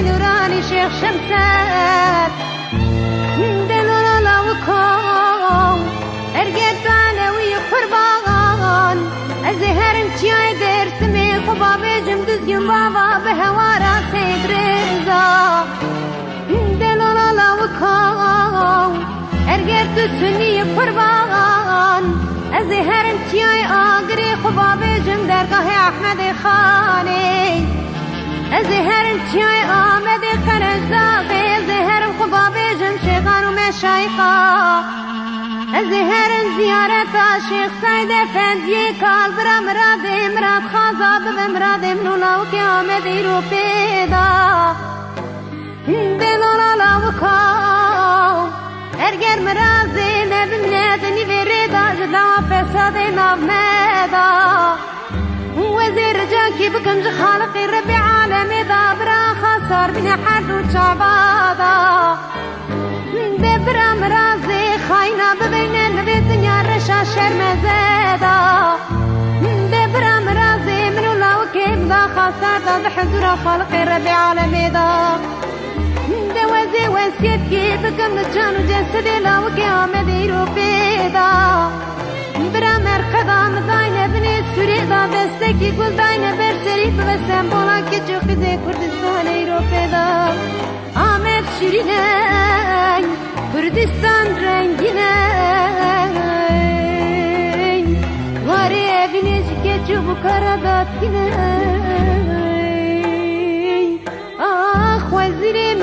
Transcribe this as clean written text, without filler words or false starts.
نورانی شیخ شمسد دلونا لوکام ارگت بانوی قربان از هرم چیای درسمی خوبا بجم دزگم بابا به هوارا سیدرزا دلونا لوکام ارگت دسنی قربان از هرم چیای آگری خوبا بجم درگاه احمد خانی از هرم چیای آمد قرنزاقی از هرم خوبا بجم شیخان و مشایقا از هرم زیارت شیخ سید افندی کال برا مراد خازا بب مراد منولاو که آمدی رو پیدا دلونا لاوکا ارگر مرازی نبیم ندنی ویری دا لا فساد نمدا وزير جاكي بكم خالقي ربي عالمي دابرا خسر بين حد وشعبادا دبرا مرازي خاينة ببين النبي الدنيا رشا شرمزادا دبرا مرازي منو لا وكيم دا خسر دا بحضور خالقي ربي عالمي دا دوازي وسيتكي بكم جان وجسدي لا وكيام ديرو بيدا برا مرقدا مداينة بني سوريدا دستكي قول داينة برسري ببسم بولا كيچو خزي كردستان ايروبيدا آمد شيريني كردستان رنگيني واري بنيش كيچو بكارادات كيني آخ وزيري